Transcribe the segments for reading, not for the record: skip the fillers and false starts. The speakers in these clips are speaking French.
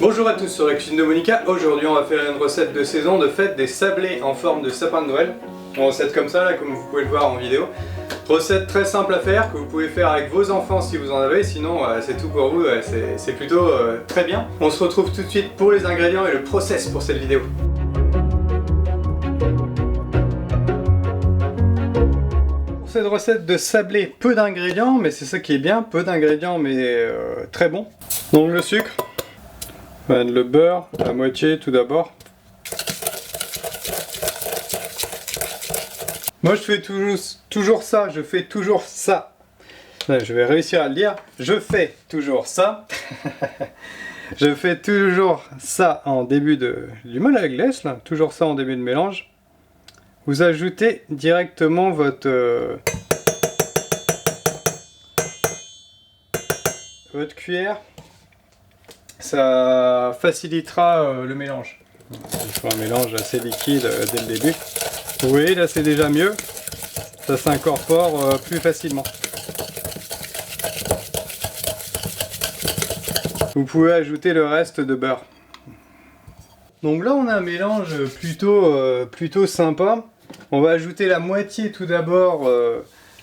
Bonjour à tous sur la cuisine de Monica. Aujourd'hui on va faire une recette de saison de fête des sablés en forme de sapin de Noël. Une recette comme ça là, comme vous pouvez le voir en vidéo. Recette très simple à faire que vous pouvez faire avec vos enfants si vous en avez, sinon c'est tout pour vous, c'est plutôt très bien. On se retrouve tout de suite pour les ingrédients et le process pour cette vidéo. Pour cette recette de sablé, peu d'ingrédients, mais c'est ça qui est bien, peu d'ingrédients mais très bon. Donc le sucre. Le beurre, la moitié tout d'abord. Moi je fais toujours ça, je fais toujours ça. Là, je vais réussir à le dire. Je fais toujours ça. Je fais toujours ça en début de... du mal à la glace là, toujours ça en début de mélange. Vous ajoutez directement votre cuillère. Ça facilitera le mélange. Il faut un mélange assez liquide dès le début. Vous voyez, là c'est déjà mieux. Ça s'incorpore plus facilement. Vous pouvez ajouter le reste de beurre. Donc là on a un mélange plutôt sympa. On va ajouter la moitié tout d'abord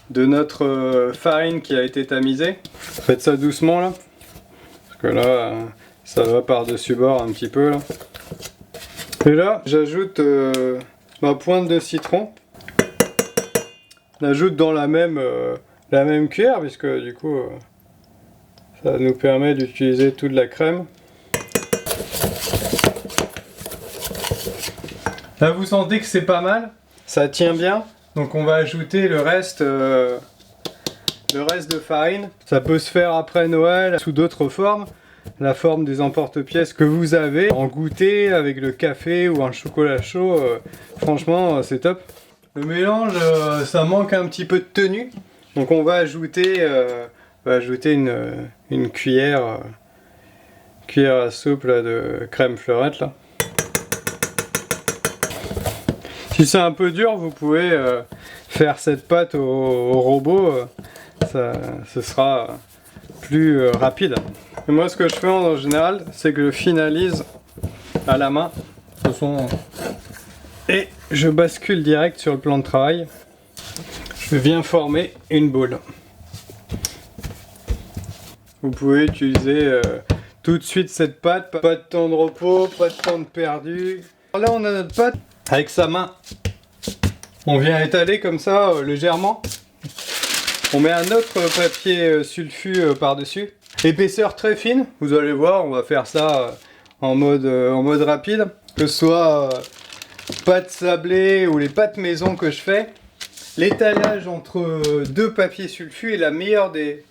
de notre farine qui a été tamisée. Faites ça doucement là. Parce que là... ça va par-dessus bord un petit peu là. Et là, j'ajoute ma pointe de citron. J'ajoute dans la même cuillère, puisque du coup, ça nous permet d'utiliser toute la crème. Là, vous sentez que c'est pas mal, ça tient bien. Donc on va ajouter le reste de farine. Ça peut se faire après Noël sous d'autres formes. La forme des emporte-pièces que vous avez en goûter avec le café ou un chocolat chaud, franchement c'est top. Le mélange ça manque un petit peu de tenue, donc on va ajouter une cuillère à soupe là, de crème fleurette là. Si c'est un peu dur, vous pouvez faire cette pâte au robot, ce sera plus rapide. Et moi ce que je fais en général, c'est que je finalise à la main et je bascule direct sur le plan de travail. Je viens former une boule. Vous pouvez utiliser tout de suite cette pâte, pas de temps de repos, pas de temps de perdu. Là on a notre pâte avec sa main. On vient étaler comme ça légèrement. On met un autre papier sulfu par-dessus. Épaisseur très fine, vous allez voir, on va faire ça en mode rapide. Que ce soit pâte sablée ou les pâtes maison que je fais, l'étalage entre deux papiers sulfus est la meilleure des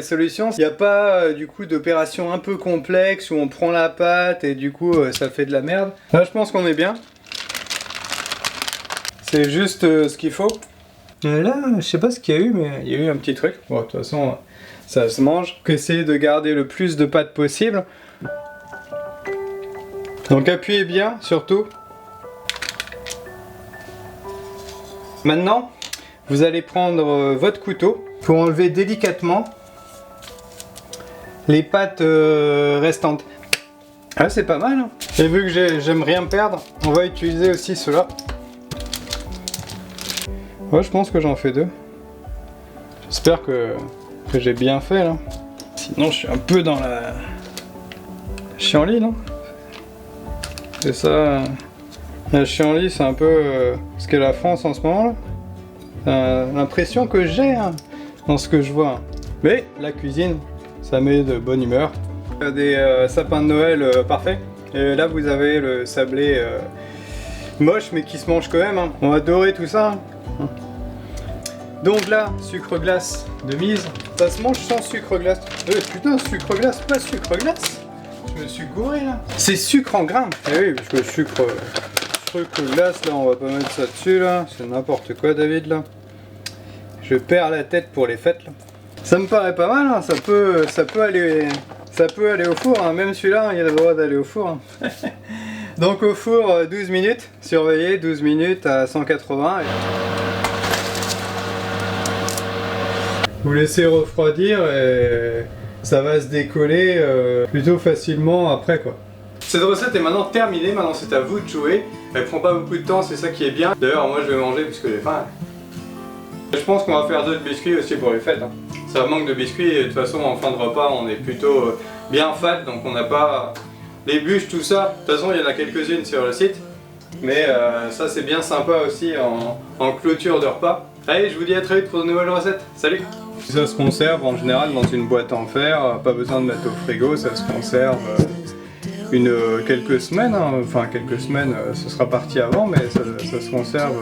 solutions. Il n'y a pas du coup d'opération un peu complexe où on prend la pâte et du coup ça fait de la merde. Là je pense qu'on est bien. C'est juste ce qu'il faut. Et là, je sais pas ce qu'il y a eu, mais il y a eu un petit truc. Bon, de toute façon, ça se mange. Essayez de garder le plus de pâte possible. Donc appuyez bien, surtout. Maintenant, vous allez prendre votre couteau pour enlever délicatement les pâtes restantes. Ah, c'est pas mal, hein. Et vu que j'aime rien perdre, on va utiliser aussi cela. Ouais, je pense que j'en fais deux. J'espère que j'ai bien fait là. Sinon, je suis un peu dans la chienlit, non? C'est ça. La chienlit, c'est un peu ce qu'est la France en ce moment là. L'impression que j'ai dans ce que je vois. Mais la cuisine, ça met de bonne humeur. Il y a des sapins de Noël parfaits. Et là, vous avez le sablé moche, mais qui se mange quand même. Hein. On va dorer tout ça. Hein. Donc là, sucre glace de mise. Ça se mange sans sucre glace. Putain, sucre glace, pas sucre glace. Je me suis gouré là. C'est sucre en grains. Eh oui, parce que sucre glace là, on va pas mettre ça dessus là. C'est n'importe quoi, David là. Je perds la tête pour les fêtes là. Ça me paraît pas mal, hein. Ça peut aller au four. Hein. Même celui-là, il a le droit d'aller au four. Hein. Donc au four 12 minutes. Surveillez 12 minutes à 180. Vous laissez refroidir et ça va se décoller plutôt facilement après quoi. Cette recette est maintenant terminée, maintenant c'est à vous de jouer. Elle prend pas beaucoup de temps, c'est ça qui est bien. D'ailleurs moi je vais manger puisque j'ai faim. Je pense qu'on va faire d'autres biscuits aussi pour les fêtes. Hein. Ça manque de biscuits et de toute façon en fin de repas on est plutôt bien fat, donc on n'a pas les bûches, tout ça. De toute façon il y en a quelques-unes sur le site. Mais ça c'est bien sympa aussi en clôture de repas. Allez, je vous dis à très vite pour de nouvelles recettes. Salut! Ça se conserve en général dans une boîte en fer, pas besoin de mettre au frigo, ça se conserve quelques semaines, hein. Enfin quelques semaines, ce sera parti avant, mais ça se conserve.